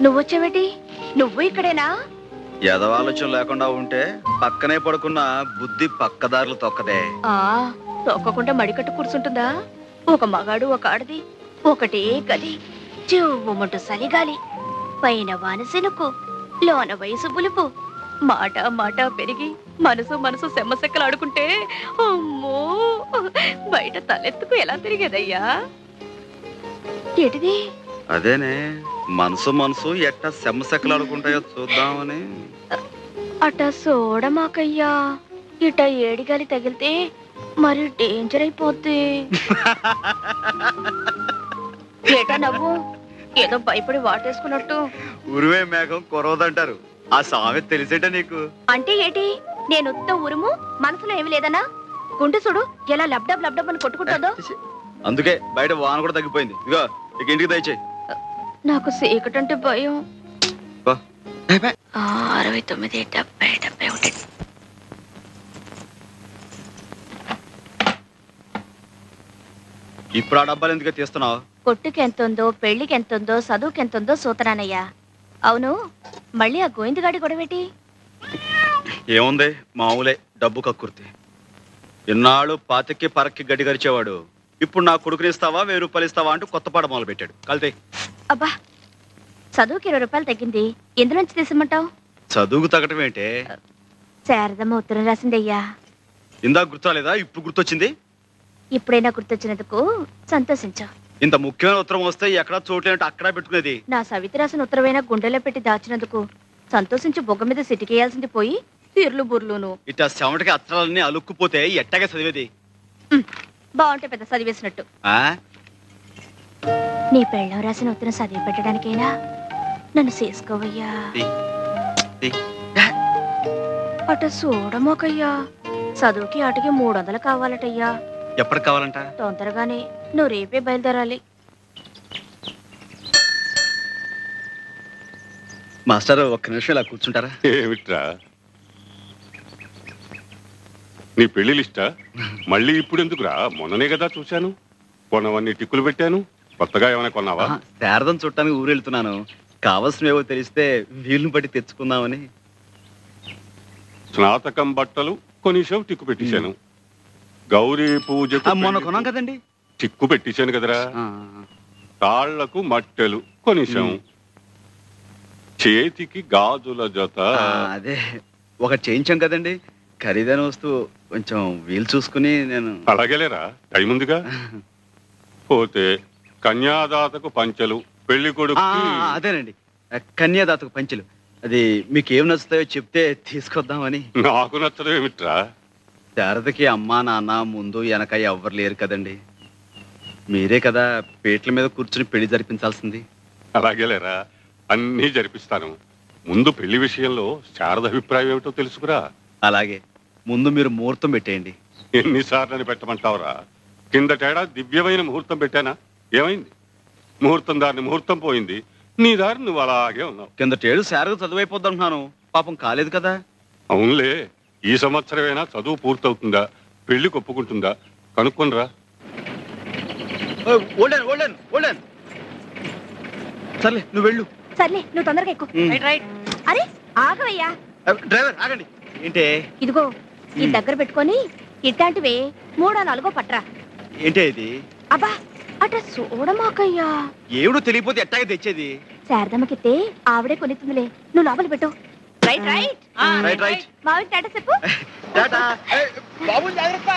నువ్వొచ్చావేటి? నువ్వు ఇక్కడేనా? ఎదవాలోచన లేకుండా ఉంటే పక్కనే పడుకున్న బుద్ధి పక్కదారులు తొక్కదే. తొక్కకుండా మడికట్టు కూర్చుంటుందా? ఒక మగాడు ఒక ఆడది ఒకటే గది, చెవుమంటూ సలిగాలి, పైన వానసెనుకు, లోన వయసు పులుపు, మాట మాట పెరిగి మనసు మనసు సెమ్మసెక్కలు ఆడుకుంటే అమ్మో బయట తలెత్తుకు ఎలా తిరిగేదయ్యా? ఏటిది? అదేనే మనసు మనసు ఎట్టా సెమ్మసెక్కలు ఆడుకుంటాయో చూద్దామని. అట చూడమాకయ్యా, ఇట ఏడిగాలి తగిలితే మరి డేంజర్ అయిపోద్ది. ఏటా నవ్వు? ఏదో భయపడి వాటేసుకున్నట్టు. ఉరివే మేఘం కొరవదంటారు, ఆ సామెత తెలిసేట నీకు? అంటే ఏటి? నేను ఉత్త ఉరుము, మనసులో ఏమి లేదనా? గుండె చూడు ఎలా లబ్డబ్ లబ్డబ్ అని కొట్టుకుంటుందో. అందుకే బయట వాన కూడా తగ్గిపోయింది. ఇగో ఇక ఇంటికి దయచేయి. నాకు చీకటంటే భయం. 69 70 71. ఇప్పుడు ఆ డబ్బాలు ఎందుకు తీస్తున్నావు? కొట్టుకి ఎంతుందో, పెళ్లికి ఎంతుందో, చదువుకి ఎంతుందో సూతరానయ్యా. అవును, మళ్ళీ ఆ గోవిందగాడి గొడవేటి? ఏముంది, మామూలే, డబ్బు కక్కుర్తి. ఇన్నాళ్ళు పాతికి పరక్కి గడ్డి గరిచేవాడు ఇప్పుడు నా కొడుకుని ఇస్తావా 1000 రూపాయలు ఇస్తావా అంటూ కొత్త పాట మొదలు పెట్టాడు. కలితే అబ్బా, చదువుకి 20 రూపాయలు తగ్గింది, ఎందులోంచి తీసమంటావు? చదువుకు తగ్గటం ఏంటే? శారదమ్మ ఉత్తరం రాసిందయ్యా. ఇందాక గుర్తురాలేదా? ఇప్పుడు గుర్తొచ్చింది. ఇప్పుడైనా గుర్తొచ్చినందుకు సంతోషించా. ఇంత ముఖ్యమైన ఉత్తరం వస్తే ఎక్కడా చోట్లేంటే అక్కడ పెట్టుకునేది. నా సవితి రాసిన ఉత్తరమైనా గుండెలో పెట్టి దాచినందుకు సంతోషించి బొగ్గ మీద సిటికేయాల్సింది పోయి తీర్లు బుర్లును. ఇట్లా చెమటకి అత్తరాలన్నీ అలుక్కుపోతే ఎట్టగా చదివేది? బాగుంటే పెద్ద చదివేసినట్టు. నీ పెళ్ళం రాసిన ఉత్తరం చదివి పెట్టడానికైనా నన్ను చేసుకోవయ్యా. అట చూడమోకయ్యా, చదువుకి ఆటకి 300 కావాలటయ్యా. ఎప్పటికి కావాలంట? తొందరగానే, నువ్వు రేపే బయలుదేరాలి. మాస్టర్ ఒక్క నిమిషం ఇలా కూర్చుంటారా? ఏమిట్రా నీ పెళ్లి లిస్టా? మళ్ళీ ఇప్పుడు ఎందుకురా? మొన్ననే కదా చూశాను. కొన్నవన్నీ టిక్కులు పెట్టాను. కొత్తగా ఏమైనా కొన్నావా? శారదం చుట్టానికి ఊరు వెళ్తున్నాను, కావలసినవేవో తెలిస్తే వీలుని బట్టి తెచ్చుకుందామని. స్నాతకం బట్టలు కొనిషం టిక్కు పెట్టించాను. గౌరీ పూజకు మొన్న కొన్నాం కదండి, టిక్కు పెట్టించాను కదరా. తాళ్లకు మట్టెలు కొనిషం. చేతికి గాజుల జత అదే ఒకటి చేయించాం కదండి. ఖరీదైన వస్తువు, కొంచెం వీలు చూసుకుని నేను. అలాగేలేరా, టైం ఉందిగా. పోతే కన్యాదాతకు పంచెలు, పెళ్లి కొడుకు. అదేనండి, కన్యాదాతకు పంచెలు. అది మీకు ఏం నచ్చుతాయో చెప్తే తీసుకొద్దామని. నాకు నచ్చదు ఏమిట్రా? శారదకి అమ్మా నాన్న ముందు వెనక ఎవ్వరు లేరు కదండి. మీరే కదా పేట్ల మీద కూర్చుని పెళ్లి జరిపించాల్సింది. అలాగేలేరా, అన్నీ జరిపిస్తాను. ముందు పెళ్లి విషయంలో శారద అభిప్రాయం ఏమిటో తెలుసుకురా. అలాగే, ముందు మీరు ముహూర్తం పెట్టేయండి. ఎన్నిసార్లని పెట్టమంటావురా? కిందటేడా దివ్యమైన ముహూర్తం పెట్టానా? ఏమైంది? ముహూర్తం దారిని ముహూర్తం పోయింది, నీ దారి నువ్వు అలాగే ఉన్నావు. కిందటేడు శారద చదువైపోద్దంటున్నాను, పాపం కాలేదు కదా. అవునులే, ఈ సంవత్సరమైనా చదువు పూర్తవుతుందా, పెళ్లి ఒప్పుకుంటుందా కనుక్కొనిరా. సర్లే నువ్వు వెళ్ళు. సర్లే, నువ్వు తొందరగా ఎక్కు. అరే ఆగవయ్యా. డ్రైవర్ ఆగండి. ఏంటే? ఇదిగో ఈ దగ్గర పెట్టుకొని ఇట్లాంటివే 3-4 పట్రా. ఏంటే ఇది? అబ్బా, అట చూడమాకయ్యా. ఏమిడో తెలియపోతే ఎట్టాగే తెచ్చేది? శారదమ్మకితే ఆవిడే కొనిస్తుందిలే, నువ్వు లోపల పెట్టు. Right right right right. మావి టాటా చెప్పు. టాటా. బాబు జాగ్రత్త.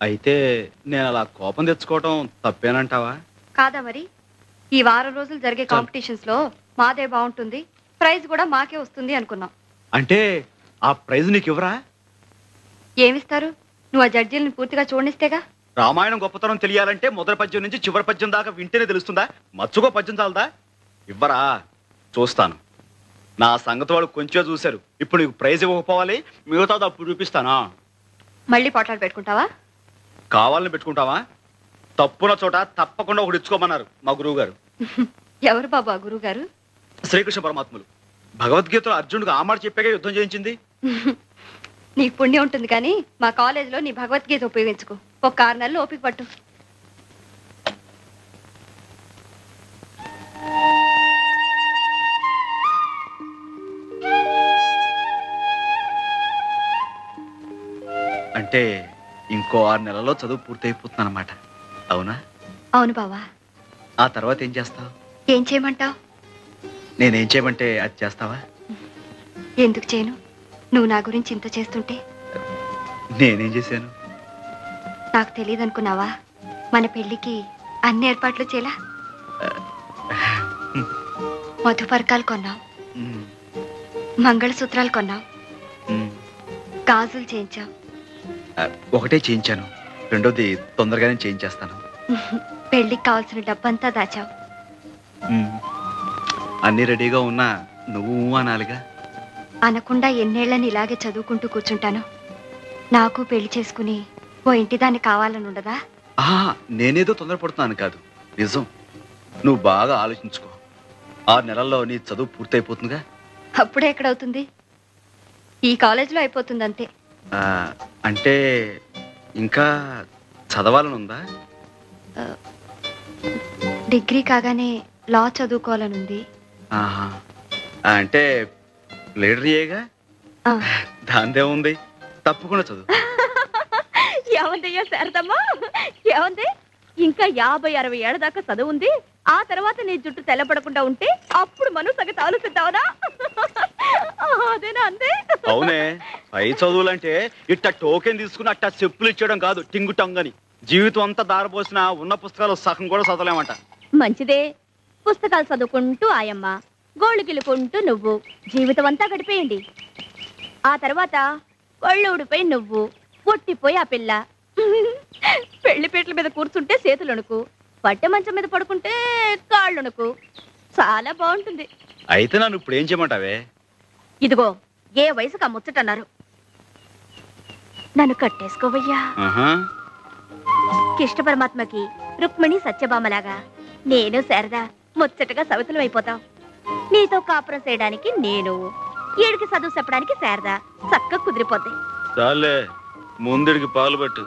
అయితే నేను అలా కోపం తెచ్చుకోవటం తప్పేనంటావా? కాదా మరి? ఈ వారం రోజులు జరిగే కాంపిటీషన్స్ లో మాదే బాగుంటుంది, ప్రైజ్ కూడా మాకే వస్తుంది అనుకున్నాం. అంటే ఆ ప్రైజ్ నీకు ఇవ్వరా? ఏమిస్తారు? నువ్వు ఆ జడ్జీలను పూర్తిగా చూడనిస్తేగా. రామాయణం గొప్పతనం తెలియాలంటే మొదటి పద్యం నుంచి చివరి పద్యం దాకా వింటేనే తెలుస్తుందా? మచ్చుకో పద్యం చాలదా? ఇవ్వరా? చూస్తాను. నా సంగతి వాళ్ళు కొంచెం చూశారు. ఇప్పుడు నీకు ప్రైజ్ ఇవ్వకపోవాలి, మిగతాది అప్పుడు చూపిస్తానా? మళ్ళీ పోట్లాలు పెట్టుకుంటావా? కావాలని పెట్టుకుంటావా? తప్పున చోట తప్పకుండా ఒకటి ఇచ్చుకోమన్నారు మా గురువు గారు. ఎవరు బాబు ఆ గురువు గారు? శ్రీకృష్ణ పరమాత్ములు. భగవద్గీతలో అర్జునుడికి ఆ మాట చెప్పాక యుద్ధం చేయించింది. నీకు పుణ్యం ఉంటుంది కానీ మా కాలేజీలో నీ భగవద్గీత ఉపయోగించుకో. ఒక 6 నెలలు ఓపిక పట్టు. అంటే ఇంకో 6 నెలల్లో చదువు పూర్తయిపోతుంది అన్నమాట. అవునా? అవును బావా. ఆ తర్వాత ఏం చేస్తావు? ఏం చేయమంటావు? నేనేం చేయమంటే అది చేస్తావా? ఎందుకు చేయను? నువ్వు నా గురించి ఇంత చేస్తుంటే. నేనేం చేశాను? నాకు తెలియదు అనుకున్నావా? మన పెళ్లికి అన్ని ఏర్పాట్లు చేలా. మధుపర్కాలు కొన్నావు, ఉమ్, మంగళసూత్రాలు కొన్నావు, ఉమ్. గాజులు చేయించావు. ఒకటే చేయించాను, రెండోది తొందరగానే చేయించేస్తాను. పెళ్లికి కావాల్సిన డబ్బంతా దాచావు. ఉమ్. అన్నీ రెడీగా ఉన్నా నువ్వు అనాలిగా. అనకుండా ఎన్నేళ్లని ఇలాగే చదువుకుంటూ కూర్చుంటాను. నాకు పెళ్లి చేసుకుని ఓ ఇంటిదాన్ని కావాలని ఉండదా? నేనేదో తొందరపడుతున్నాను కాదు, నిజం. నువ్వు బాగా ఆలోచించుకో. 6 నెలల్లో నీ చదువు పూర్తయిపోతుందిగా. అప్పుడే ఎక్కడవుతుంది? ఈ కాలేజీలో అయిపోతుంది అంతే. అంటే ఇంకా చదవాలని ఉందా? డిగ్రీ కాగానే లా చదువుకోవాలనుంది. ఆహా. అంటే లీడర్యేగా, దాందే ఉంది. తప్పకుండా చదువు. ఏమందయ్యా శారదమ్మా, ఏమంది? ఇంకా 50-60 ఏళ్ల దాకా చదువు ఉంది. ఆ తర్వాత నీ జుట్టు తెల్లబడకుండా ఉంటే అప్పుడు మనం సంగతి ఆలోచిద్దావనా? అదేనా అందే? అవునే. పై చదువులంటే ఇట్ట టోకెన్ తీసుకుని అట్ట చెప్పులు ఇచ్చేయడం కాదు, టింగు టంగని. జీవితం అంతా దారపోసిన ఉన్న పుస్తకాలు సగం కూడా చదవలేమంట. మంచిదే. పుస్తకాలు చదువుకుంటూ ఆయమ్మ, గోళ్ళు గిలుకుంటూ నువ్వు జీవితం అంతా గడిపేయండి. ఆ తర్వాత ఒళ్ళు ఊడిపోయి నువ్వు, ఒట్టిపోయి ఆ పిల్ల. పెళ్లిపేటల మీద కూర్చుంటే చేతులొణుకు, పట్టె మంచం మీద పడుకుంటే కాళ్ళొణుకు. చాలా బాగుంటుంది. అయితే నన్ను ఇప్పుడు ఏం చేయమంటావే? ఇదిగో, ఏ వయసుకు ఆ ముచ్చటన్నారు. నన్ను కట్టేసుకోవయ్యా. కృష్ణ పరమాత్మకి రుక్మిణి సత్యభామలాగా నేను శారద ముచ్చటగా సవితులం అయిపోతాం. నీతో కాపురం చేయడానికి నేను, ఏడికి చదువు చెప్పడానికి శారద చక్కగా కుదిరిపోద్ది. చాలే, ముందుడికి పాలు పట్టు.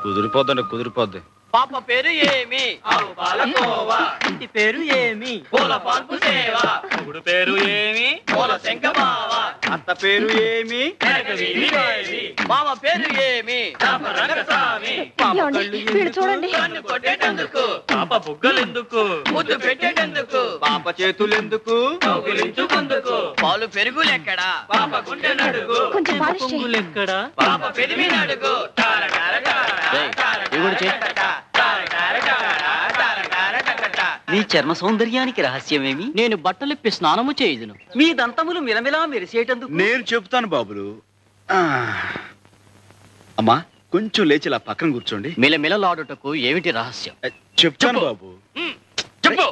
కుదిరిపోద్దండి, కుదిరిపోద్ది. పాప పేరు ఏమి? ఆవు పాలకోవా. ఇంటి పేరు ఏమి? పూల పాన్పు సేవ. మొగుడు పేరు ఏమి? పూల శంఖమావ. అత్త పేరు ఏమి? మామ పేరు ఏమి? రంగస్వామి. పాప కళ్ళు వీడు చూడండి. కన్ను కొట్టేటందుకు. పాప బుగ్గలెందుకు? ముద్దు పెట్టేటందుకు. పాప చేతులెందుకు? కౌగిలించుకుందుకు. పాలు పెరుగులెక్కడా? పాప గుండె నడుగు. కొంచెం పాలిష్ చేయి. పువ్వులెక్కడా? పాప పెరిమి నడుగు. నీ చర్మ సౌందర్యానికి రహస్యమేమి? నేను బట్టలిప్పి స్నానము చేయుదును. మీ దంతములు మిలమిలా మెరిసేటందుకు నేను చెప్తాను బాబులు. అమ్మా, కొంచెం లేచి ఇలా పక్కన కూర్చోండి. మిలమిలలాడుటకు ఏమిటి రహస్యం? చెప్తాను బాబు. చెప్పు.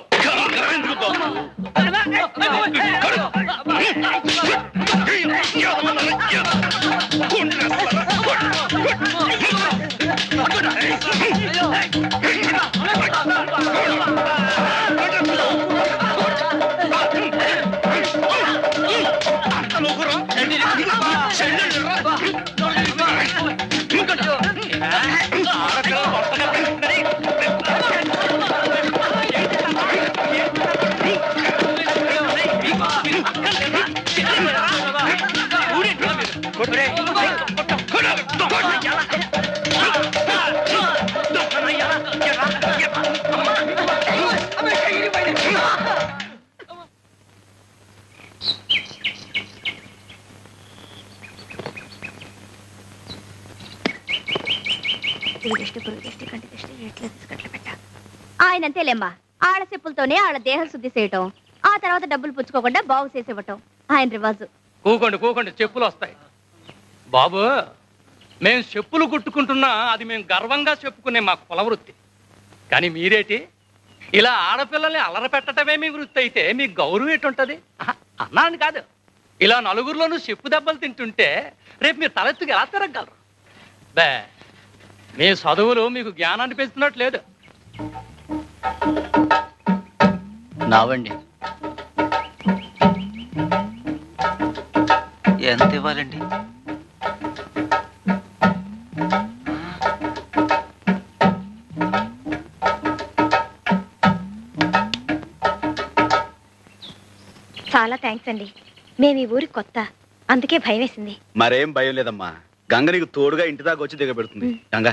ఆయనంతేలేమ్మా, ఆళ్ళ చెప్పులతోనే ఆళ్ళ దేహం శుద్ధి చేయటం, ఆ తర్వాత డబ్బులు పుచ్చుకోకుండా బాగు చేసేవటం ఆయన రివాజు. కూకోండి కూకోండి, చెప్పులు వస్తాయి. బాబు, మేము చెప్పులు కుట్టుకుంటున్నా అది మేము గర్వంగా చెప్పుకునే మా కుల వృత్తి. కానీ మీరేటి ఇలా ఆడపిల్లల్ని అల్లరి పెట్టడమే మీ వృత్తి అయితే మీకు గౌరవం ఎటుంటది? అన్నాను కాదు, ఇలా నలుగురిలోనూ చెప్పు దెబ్బలు తింటుంటే రేపు మీరు తలెత్తుకు ఎలా తిరగలరు? బే, మీ చదువులు మీకు జ్ఞానాన్ని పెంచుతున్నట్టు లేదు. నావండి. ఎంత ఇవ్వాలండి? చాలా థ్యాంక్స్ అండి. మేము ఈ ఊరికి కొత్త, అందుకే భయం వేసింది. మరేం భయం లేదమ్మా. గంగ నీకు తోడుగా ఇంటి దాకా వచ్చి దిగబెడుతుంది. గంగ,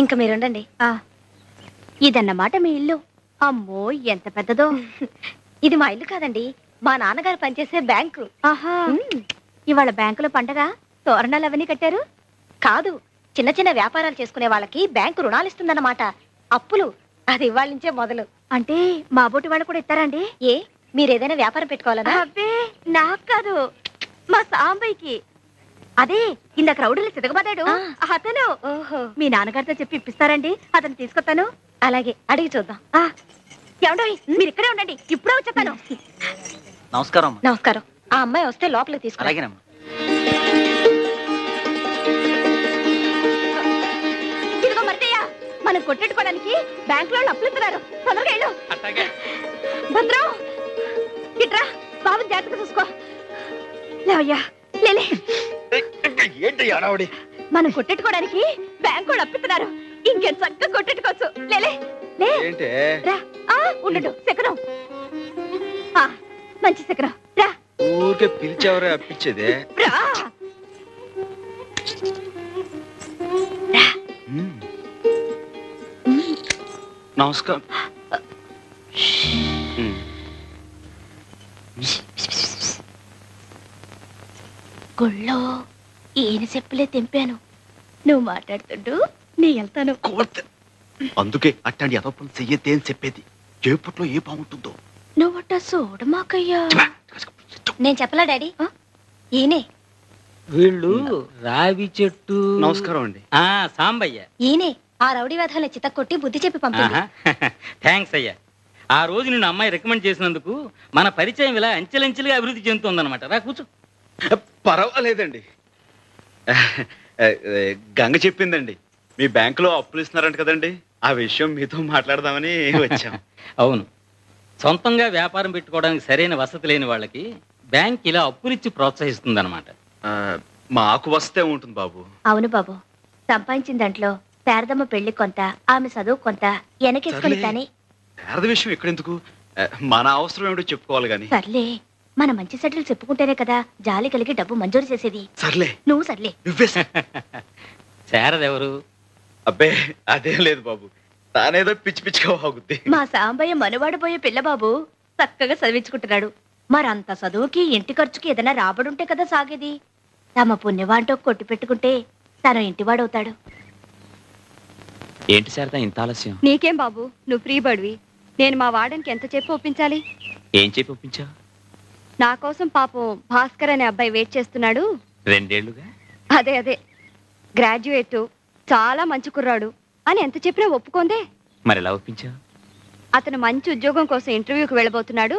ఇంకా మీరుండండి. ఇదన్నమాట మీ ఇల్లు? అమ్మో ఎంత పెద్దదో. ఇది మా ఇల్లు కాదండి, మా నాన్నగారు పనిచేసే బ్యాంకు. ఆహా, ఇవాళ బ్యాంకులో పండగ, తోరణాలు అవన్నీ కట్టారు? కాదు, చిన్న చిన్న వ్యాపారాలు చేసుకునే వాళ్ళకి బ్యాంకు రుణాలు ఇస్తుందన్నమాట. అప్పులు అది ఇవాళ నుంచే మొదలు. అంటే మా బోటి వాళ్ళు కూడా ఇస్తారండి? ఏ, మీరేదైనా వ్యాపారం పెట్టుకోవాలనా? అబ్బే, నాకు కాదు, మా సాంబయ్యకి. అదే ఇందాక రౌడీలు సితకబడ్డాడు, అతను. ఓహో, మీ నాన్నగారితో చెప్పి ఇప్పిస్తారండి? అతను తీసుకొస్తాను. అలాగే, అడిగి చూద్దాం. ఏమండోయ్, మీరు ఇక్కడే ఉండండి, ఇప్పుడే వచ్చేస్తాను. నమస్కారం. నమస్కారం. ఆ అమ్మాయి వస్తే లోపలికి తీసుకురా. అలాగేనమ్మా. ఇదిగో మర్దయ్య, మనం కొట్టెట్టుకోవడానికి బ్యాంక్ లో అప్పులు ఇస్తున్నారు. తొందరగా వెళ్ళు. భద్రం, ఇట్రా, బాబు జాగ్రత్తగా చూసుకో. లేవయ్యా, లేలే. ఏంటి అడావుడి? మనం కొట్టెట్టుకోవడానికి బ్యాంక్ వాళ్ళు అప్పిస్తున్నారు. ఇంకేం చక్కగా కొట్టెట్టుకోవచ్చు. లేలే లే. ఏంటి? రా, ఉండడు శకరం. మంచి శకరం. రా, ఊరికే పిలిచేవరే అప్పించేదే. రా. నమస్కారం. గుళ్ళో ఈయన చెప్పులే తెంపాను. నువ్వు మాట్లాడుతుండు, నీ వెళ్తాను. అందుకే అట్లాంటి ఎదపం చెయ్యతే అని చెప్పేది. చేపట్లో ఏ బాగుంటుందో నువ్వట చూడమాకయ్యా. నేను చెప్పలా డాడీ, ఈయనే. వీళ్ళు రావి చెట్టు. నమస్కారం అండి. సాంబయ్య. ఈయనే ఆ రౌడీ వేధాల చితక్కొట్టి బుద్ధి చెప్పి పంపింది. థ్యాంక్స్ అయ్యా. ఆ రోజు నిన్ను అమ్మాయి రికమెండ్ చేసినందుకు మన పరిచయం ఇలా అంచెలంచెలుగా అభివృద్ధి చెందుతుందన్నమాట. రా కూర్చో. పర్వాలేదండి. గంగ చెప్పిందండి, మీ బ్యాంకులో అప్పులు ఇస్తున్నారంట కదండి. ఆ విషయం మీతో మాట్లాడదామని వచ్చాం. అవును, సొంతంగా వ్యాపారం పెట్టుకోవడానికి సరైన వసతి లేని వాళ్ళకి బ్యాంక్ ఇలా అప్పులిచ్చి ప్రోత్సహిస్తుందన్నమాట. మాకు వస్తే ఉంటుంది బాబు. అవును బాబు, సంపాదించిన దాంట్లో శారదమ్మ పెళ్లి కొంత, ఆమె చదువు కొంత వెనకేసుకుని కానీ. శారద విషయం ఎక్కడెందుకు, మన అవసరం ఏమిటో చెప్పుకోవాలి గాని. సర్లే, మన మంచి సెటిల్ చెప్పుకుంటేనే కదా జాలి కలిగి డబ్బు మంజూరు చేసేది. సర్లే, నువ్వు సర్లే. నువ్వే. శారద ఎవరు? అబ్బే అదేం లేదు బాబు, తానేదో పిచ్చి పిచ్చిగా వాగుద్ది. మా సాంబయ్య మనవాడబోయే పిల్లబాబు చక్కగా చదివించుకుంటున్నాడు. మరంత చదువుకి ఇంటి ఖర్చుకి ఏదైనా రాబడుంటే కదా సాగేది. తమ పుణ్యవాంటో కొట్టి పెట్టుకుంటే తన ఇంటివాడవుతాడు. ఏంటి శారద ఇంత ఆలస్యం? నీకేం బాబు, నువ్వు ఫ్రీ బడివి. నేను మా వాడనికి ఎంత చెప్పి ఒప్పించాలి? ఏం చెప్పి ఒప్పించావు? నా కోసం పాపం భాస్కర్ అనే అబ్బాయి వెయిట్ చేస్తున్నాడు. 2 ఏళ్లుగా. అదే గ్రాడ్యుయేట్, చాలా మంచి కుర్రాడు అని ఎంత చెప్పినా ఒప్పుకోందే. మరి ఎలా ఒప్పించావు? అతను మంచి ఉద్యోగం కోసం ఇంటర్వ్యూకి వెళ్ళబోతున్నాడు.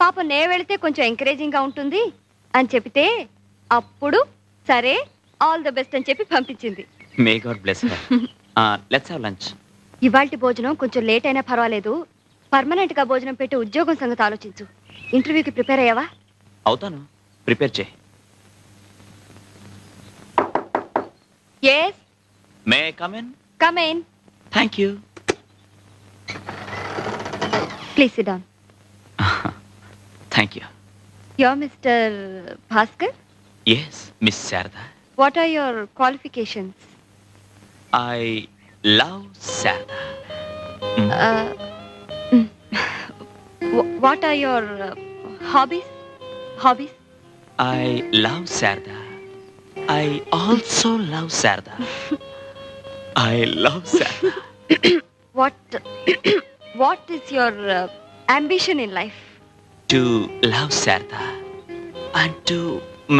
పాపం నే వెళితే కొంచెం ఎంకరేజింగ్ గా ఉంటుంది అని చెప్తే అప్పుడు సరే ఆల్ ద బెస్ట్ అని చెప్పి పంపించింది. May God bless her. Let's have lunch. ఇవాల్టి భోజనం కొంచెం లేట్ అయినా పర్వాలేదు. పర్మనెంట్ గా భోజనం పెట్టే ఉద్యోగం సంగతి ఆలోచించు. ఇంటర్వ్యూకి ప్రిపేర్ అయ్యావా? అవుతాను, ప్రిపేర్ చేయి. yes may come in? come in. Thank you. please sit down. Thank you. you're Mr. Bhaskar. Yes Miss Sharada. what are your qualifications? I love Sharada. what are your hobbies? I love Sarda. I also love Sarda. I love Sarda. What is your ambition in life? To love Sharada and to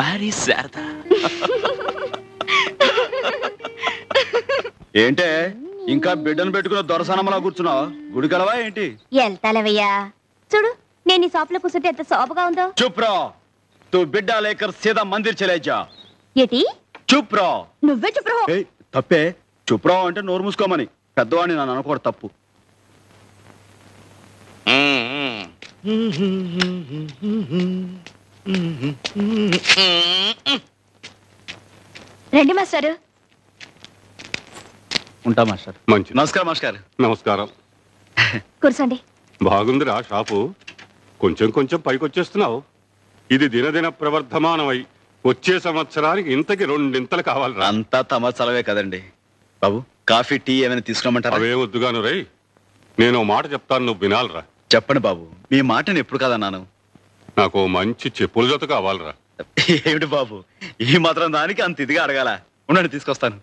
marry Sharada. ఏంటే ఇంకా బిడ్డను పెట్టుకున్న దొరసనమలా కూర్చున్నావు? గుడి కలవా ఏంటి? వెళ్తాలేవయ్యా. చూడు, నేను ఈ షాప్ లో కూర్చుంటే ఎంత శోభగా ఉందో. चुप रहो, तू बिड्डा लेकर सीधा मंदिर चले जा. ఏటి? चुप रहो. నువ్వే చెప్పు. ఏయ్, తప్పే. चुप रहो అంటే నోరు మూసుకోమని. పెద్దవాడిని నన్ను అనుకోవడం తప్పు. రండి మాస్టారు. ఉంటా మాస్టర్. మంచి నమస్కారం మాస్టర్. నమస్కారం. కూర్చోండి. బాగుందిరా షాపు. కొంచెం కొంచెం పైకొచ్చేస్తున్నావు. ఇది దినదిన ప్రవర్ధమానమై వచ్చే సంవత్సరానికి ఇంతకి 2 ఇంతలు కావాలిరా. అంతా తమ చలవే కదండి. బాబు, కాఫీ టీ ఏమైనా తీసుకురమ్మంటారా? అవే వద్దుగాను రై. నేను మాట చెప్తాను, నువ్వు వినాలిరా. చెప్పండి బాబు, మీ మాటని ఎప్పుడు కదన్నాను. నాకు మంచి చెప్పుల జత కావాలిరా. ఏమిటి బాబు, ఈ మాత్రం దానికి అంత ఇదిగా అడగాల? ఉండండి, తీసుకొస్తాను.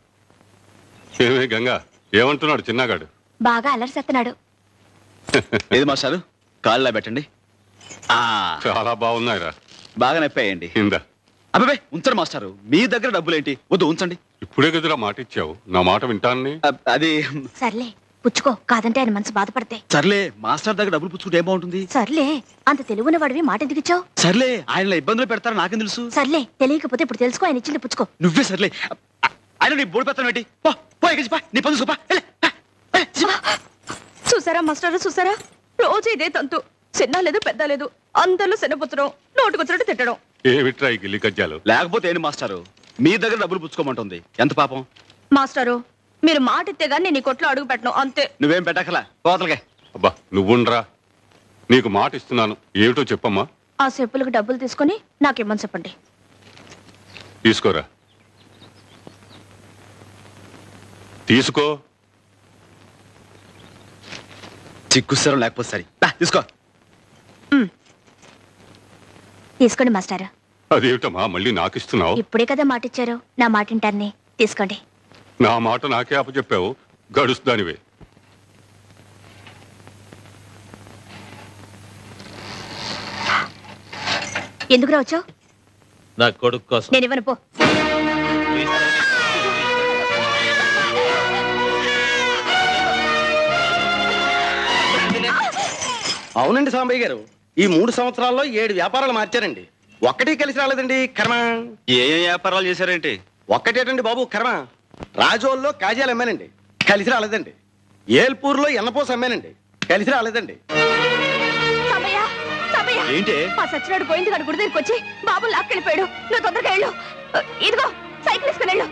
ఏమే గంగా, ఏమంటున్నాడు చిన్నగాడు? బాగా అలరిసేస్తున్నాడు. ఏది మాస్టారు, కాళ్ళ పెట్టండి. ఆ చాలా బాగున్నాయిరా. బాగా నొప్పాయండి. ఇందా. అబ్బాయి ఉంచండి మాస్టారు, మీ దగ్గర డబ్బులేంటి? వద్దు, ఉంచండి. ఇప్పుడే కదరా మాట ఇచ్చావు, నా మాట వింటాన్ని. అది సర్లే, పుచ్చుకో. కాదంటే ఆయన మనసు బాధపడితే. సర్లే, మాస్టర్ దగ్గర డబ్బులు పుచ్చుకుంటే ఏం బాగుంటుంది? సర్లే, అంత తెలివిన వాడివి మాట ఎందుకు ఇచ్చావు? సర్లే, ఆయన ఇబ్బందులు పెడతారా నాకేం తెలుసు? సర్లే, తెలియకపోతే ఇప్పుడు తెలుసుకో. ఆయన ఇచ్చింది పుచ్చుకో. నువ్వే సర్లే. ఆయన నీ బోడి పెడతాను ఏంటి? పో పో, ఎగిసి పో, నీ పని చూపా. చూసారా మాస్టర్, చూసారా? రోజు ఇదే తంతు. చిన్న లేదు పెద్ద లేదు, అందరూ శనపుచ్చడం, నోటుకొచ్చినట్టు తిట్టడం. ఏమిట్రా ఈ గిల్లి కజ్జాలు? లేకపోతే ఏంటి మాస్టారు, మీ దగ్గర డబ్బులు పుచ్చుకోమంటుంది. ఎంత పాపం. మాస్టారు, మీరు మాట ఇస్తే గానీ నేను ఈ కొట్లో అడుగు పెట్టను, అంతే. నువ్వేం పెట్టకలా, కోతలకే. అబ్బా నువ్వుండ్రా, నీకు మాట ఇస్తున్నాను. ఏమిటో చెప్పమ్మా. ఆ చెప్పులకు డబ్బులు తీసుకుని నాకేమని చెప్పండి. తీసుకోరా. తీసుకో. చిక్కుసరం లేకపోతే సరే, తీసుకో. తీసుకోండి మాస్టారు. అదేమిటమ్మా మళ్ళీ నాకు ఇస్తున్నావు? ఇప్పుడే కదా మాట ఇచ్చారు, నా మాట వింటాన్ని. తీసుకోండి. నా మాట నాకే అప్పచెప్పావు, గడుస్తానివే. ఎందుకు రావచ్చావు? నా కొడుకు కోసం. నేను ఇవ్వను, పో. అవునండి సాంబయ్య గారు, ఈ 3 సంవత్సరాల్లో 7 వ్యాపారాలు మార్చారండి. ఒక్కటి కలిసి రాలేదండి. కర్మ. ఏ వ్యాపారాలు చేశారేంటి? ఒక్కటేటండి బాబు కర్మ. రాజోల్లో కాజాలు అమ్మానండి, కలిసి రాలేదండి. ఏల్పూర్లో ఎన్నపోస అమ్మానండి, కలిసి రాలేదండి. సాంబయ్య, సాంబయ్య, ఏంటి? ఆ సచ్చినాడు పోయింది కాడు గుడి దగ్గరికి వచ్చి బాబు లాక్కెళ్ళిపోయాడు. నువ్వు తొందరగా వెళ్ళు. ఇదిగో సైకిల్ తీసుకుని వెళ్ళు.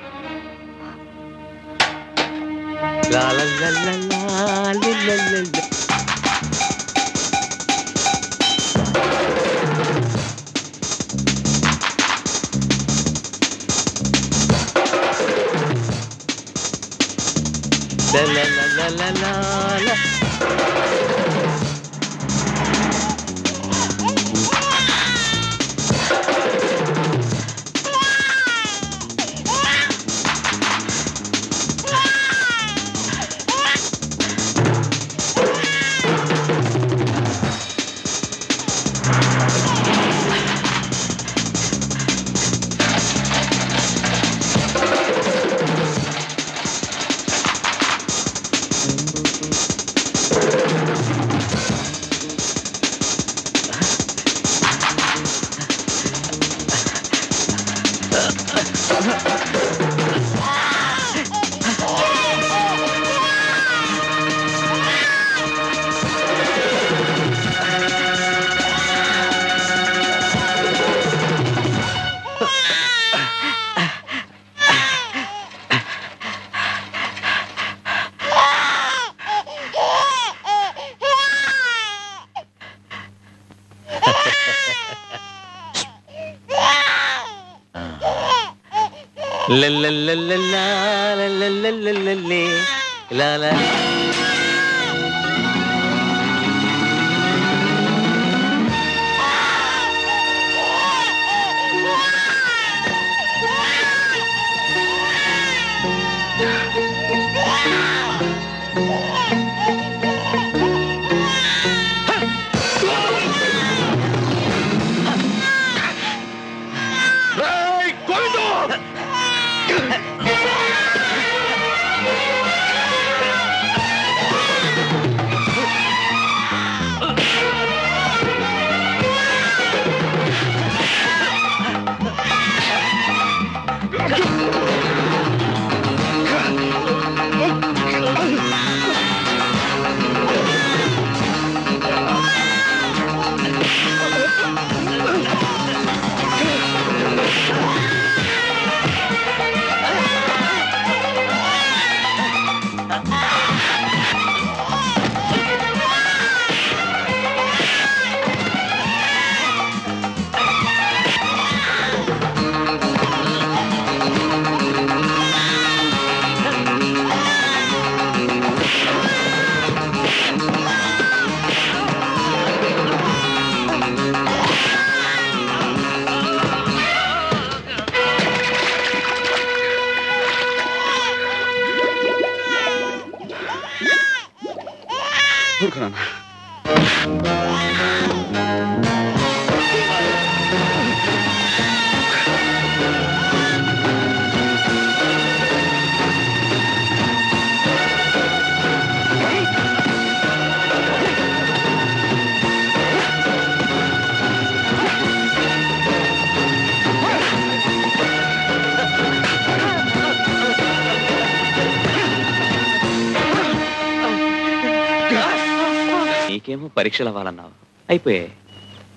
నీకేమో పరీక్షలు అవ్వాలన్నావు, అయిపోయాయి.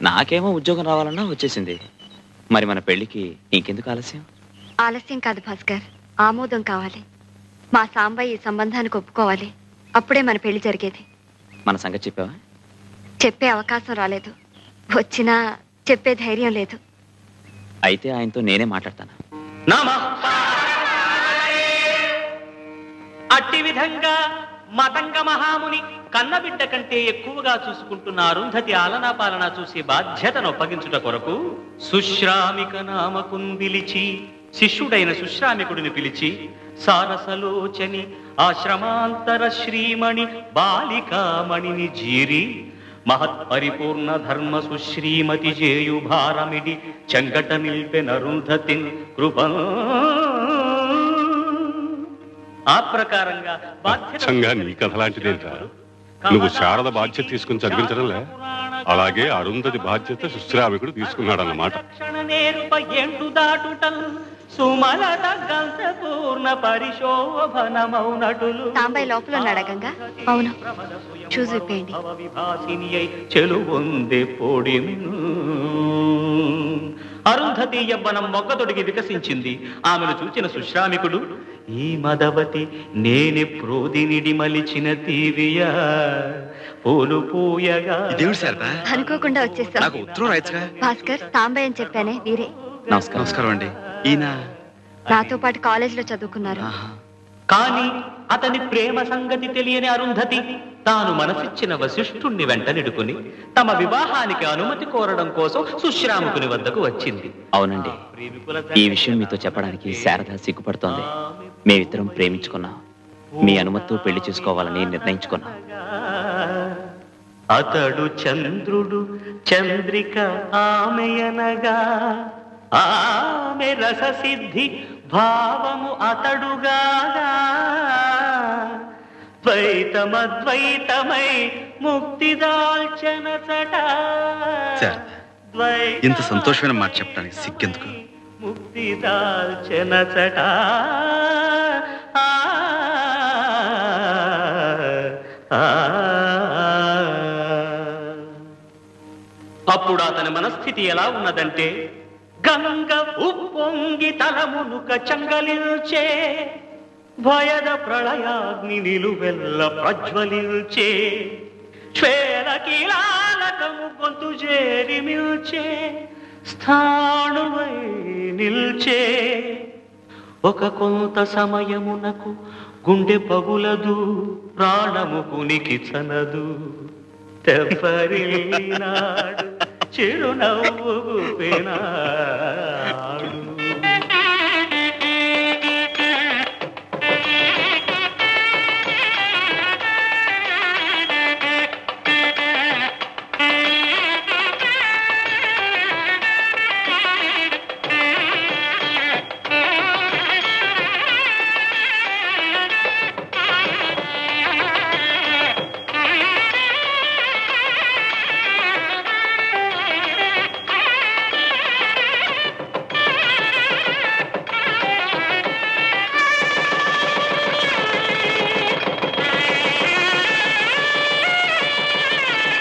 నాకేమో ఉద్యోగం రావాలన్నా వచ్చేసింది. మరి మన పెళ్లికి ఇంకెందుకు ఆలస్యం? ఆలస్యం కాదు భాస్కర్, ఆమోదం కావాలి. మా సాంబయ్య ఈ సంబంధానికి ఒప్పుకోవాలి. అప్పుడే మన పెళ్లి జరిగేది. మన సంగతి చెప్పావా? చెప్పే అవకాశం రాలేదు. వచ్చినా చెప్పే ధైర్యం లేదు. అయితే ఆయనతో నేనే మాట్లాడతాను. అట్టి విధంగా మతంగ మహాముని కన్నబిడ్డ కంటే ఎక్కువగా చూసుకుంటున్న అరుంధతి ఆలనా పాలన చూసి బాధ్యతను అప్పగించుట కొరకు సుశ్రామిక నామకున్ పిలిచి, శిష్యుడైన సుశ్రామికుడిని పిలిచి, సారసలోచని ఆశ్రమాంతర శ్రీమణి బాలికామణిని జీరి మహత్పరిపూర్ణ ధర్మ సుశ్రీమతి జేయు భారమిడి చెంగట నిల్పెనరుంధతిన్ కృప. ఆ ప్రకారంగా నీ కథ లాంటిదేంటా? నువ్వు శారద బాధ్యత తీసుకుని చదివించడంలే, అలాగే అరుంధతి బాధ్యత సుశ్రామికుడు తీసుకున్నాడన్నమాట. సాంబయ్య లోపల ఉన్నాడా గంగా? అవును, చూసి విప్పేయండి. అరుంధతి యవ్వనం మొగ్గతొడిగి వికసించింది. ఆమెను చూచిన సుశ్రామికుడు, ఈ మదవతి నేనే ప్రోదినిడి మలిచిన తీవియా పూలు పూయగా. అనుకోకుండా వచ్చేస్తా. భాస్కర్, సాంబయ్య అని చెప్పానే వీరే. నమస్కారం అండి. ఈయన నాతో పాటు కాలేజ్ లో చదువుకున్నారు. కానీ అతని ప్రేమ సంగతి తెలియని అరుంధతి తాను మనసిచ్చిన వశిష్ఠుణ్ణి వెంటనిడుకుని తమ వివాహానికి అనుమతి కోరడం కోసం సుశ్రామికుని వద్దకు వచ్చింది. అవునండి, ఈ విషయం మీతో చెప్పడానికి శారద సిగ్గుపడుతోంది. మేమిద్దరం ప్రేమించుకున్నాం. మీ అనుమతితో పెళ్లి చేసుకోవాలని నిర్ణయించుకున్నాం. అతడు చంద్రుడు, చంద్రిక ఆమెయనగా, ఆమె రససిద్ధి భావము అతడుగా, ద్వైతమద్వైతమై ముక్తి దాల్చనచట. ఇంత సంతోషమైన మాట చెప్పడానికి సిగ్గెందుకు? ముక్తి దాల్చనచట. అప్పుడు అతని మనస్థితి ఎలా ఉన్నదంటే, గంగ ఉప్పొంగి తలమునుక చంగలిల్చే, భయద ప్రళయాగ్ని నిలువెల్ల ప్రజ్వలిల్చే, శ్వేల కీలాలకము గొంతు చేరి మిల్చే, స్థాణువై నిల్చే. ఒక కొంత సమయమునకు గుండె పగులదు, ప్రాణము కునికి చనదు. తెప్పరినాడు చిరునవ్వు గుపెనాడు.